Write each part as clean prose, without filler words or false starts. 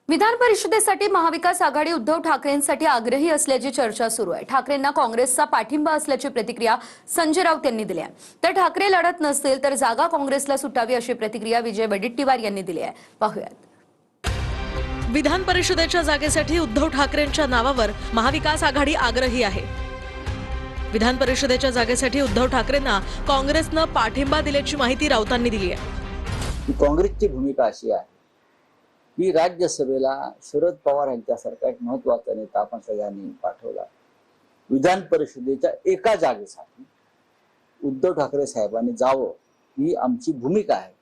विधान परिषदेसाठी महाविकास आघाडी उद्धव ठाकरेंसाठी आग्रही असल्याची चर्चा सुरू आहे। ठाकरेंना काँग्रेसचा पाठिंबा असल्याची प्रतिक्रिया संजय राऊत यांनी दिली आहे। तर ठाकरे लढत नसतील तर जागा काँग्रेसला सुटावी अशी प्रतिक्रिया विजय वडेट्टीवार यांनी दिली आहे। पाहूयात। विधान परिषदेच्या जागेसाठी उद्धव ठाकरेंच्या नावावर महाविकास आघाडी आग्रही आहे। विधान परिषदेच्या जागेसाठी उद्धव ठाकरेंना काँग्रेसनं पाठिंबा दिल्याची माहिती राऊतांनी दिली आहे। काँग्रेसची भूमिका अशी आहे की राज्यसभेला शरद पवार यांच्यासारखा एक महत्त्वाचा नेता आपण सगळ्यांनी पाठवला। विधान परिषदेच्या एका जागेसाठी उद्धव ठाकरे साहेबांनी जावं ही आमची भूमिका आहे।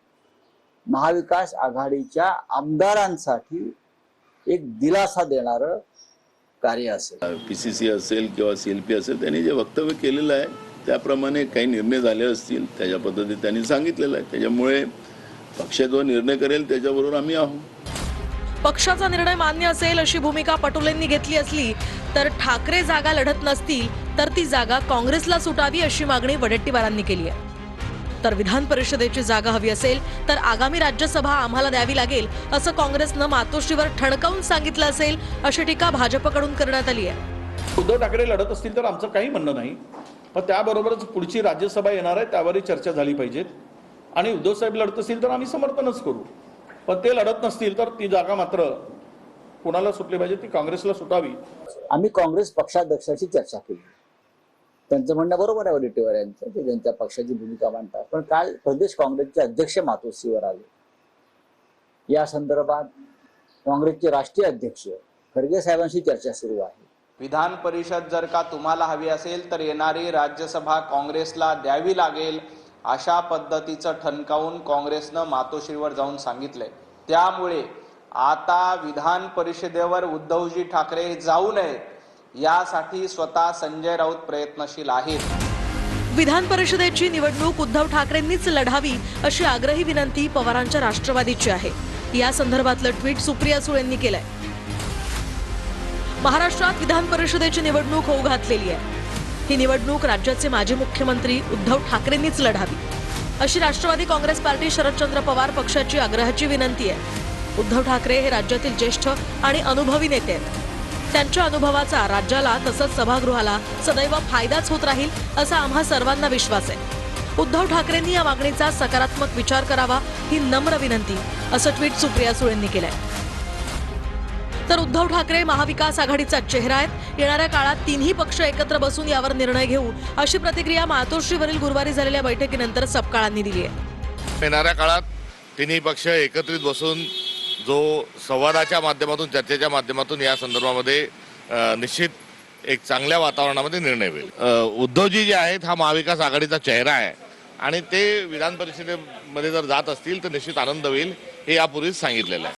महाविकास आघाडीच्या आमदारांसाठी एक दिलासा देणारं कार्य असेल। पीसीसी असेल किंवा सीएलपी असेल, त्यांनी जे वक्तव्य केलेलं आहे त्याप्रमाणे काही निर्णय झाले असतील, त्याच्या पद्धतीने त्यांनी सांगितलेलं आहे। त्याच्यामुळे पक्ष जो निर्णय करेल त्याच्याबरोबर आम्ही आहोत। पक्षाचा निर्णय मान्य असेल अशी भूमिका पटोलेंनी घेतली असली तर ठाकरे जागा लढत नसतील तर ती जागा काँग्रेसला सुटावी अशी मागणी वडेट्टीवारांनी केली आहे। तर विधान परिषदेची जागा हवी असेल तर आगामी राज्यसभा आम्हाला द्यावी लागेल असं काँग्रेसनं मातोश्रीवर ठणकावून सांगितलं असेल अशी टीका भाजपकडून करण्यात आली आहे। उद्धव ठाकरे लढत असतील तर आमचं काही म्हणणं नाही, पण त्याबरोबरच पुढची राज्यसभा येणार आहे त्यावरही चर्चा झाली पाहिजे। आणि उद्धव साहेब लढत असतील तर आम्ही समर्थनच करू, पण ते लढत नसतील तर ती जागा मात्र कोणाला सुटली पाहिजे, ती काँग्रेसला सुटावी। आम्ही काँग्रेस पक्षाध्यक्षाची चर्चा केली। त्यांचं म्हणणं बरोबर आहे वडेट्टीवार यांचं, ते त्यांच्या पक्षाची भूमिका मांडतात। पण काल प्रदेश काँग्रेसचे अध्यक्ष मातोश्रीवर आले। या संदर्भात काँग्रेसचे राष्ट्रीय अध्यक्ष खरगे साहेबांशी चर्चा सुरू आहे। विधान परिषद जर का तुम्हाला हवी असेल तर येणारी राज्यसभा काँग्रेसला द्यावी लागेल अशा पद्धतीचं ठणकावून काँग्रेसनं मातोश्रीवर जाऊन सांगितलंय। त्यामुळे आता विधान परिषदेवर उद्धवजी ठाकरे जाऊ नये यासाठी स्वतः संजय राऊत प्रयत्नशील आहेत। विधान परिषदेची निवडणूक उद्धव ठाकरेंनीच लढावी अशी आग्रही विनंती पवारांच्या राष्ट्रवादीची आहे। या संदर्भातलं ट्विट सुप्रिया सुळेंनी केलंय। महाराष्ट्रात विधान परिषदेची निवडणूक होऊ घातलेली आहे। ही निवडणूक राज्याचे माजी मुख्यमंत्री उद्धव ठाकरेंनीच लढावी अशी राष्ट्रवादी काँग्रेस पार्टी शरदचंद्र पवार पक्षाची आग्रहाची विनंती आहे। उद्धव ठाकरे हे राज्यातील ज्येष्ठ आणि अनुभवी नेते आहेत। त्यांच्या अनुभवाचा राज्याला तसंच सभागृहाला सदैव फायदाच होत राहील असा आम्हा सर्वांना विश्वास आहे। उद्धव ठाकरेंनी या मागणीचा सकारात्मक विचार करावा ही नम्र विनंती असं ट्विट सुप्रिया सुळेंनी केलंय। तर उद्धव ठाकरे महाविकास आघाडीचा चेहरा आहेत। येणाऱ्या काळात तिन्ही पक्ष एकत्र बसून यावर निर्णय घेऊ अशी प्रतिक्रिया मातोश्रीवरील गुरुवारी झालेल्या बैठकीनंतर सपकाळांनी दिली आहे। येणाऱ्या काळात तिन्ही पक्ष एकत्रित बसून जो संवादाच्या माध्यमातून चर्चेच्या माध्यमातून या संदर्भामध्ये निश्चित एक चांगल्या वातावरणामध्ये निर्णय होईल। उद्धवजी जे आहेत हा महाविकास आघाडीचा चेहरा आहे आणि ते विधान परिषदेमध्ये जर जात असतील तर निश्चित आनंद होईल हे यापूर्वीच सांगितलेलं आहे।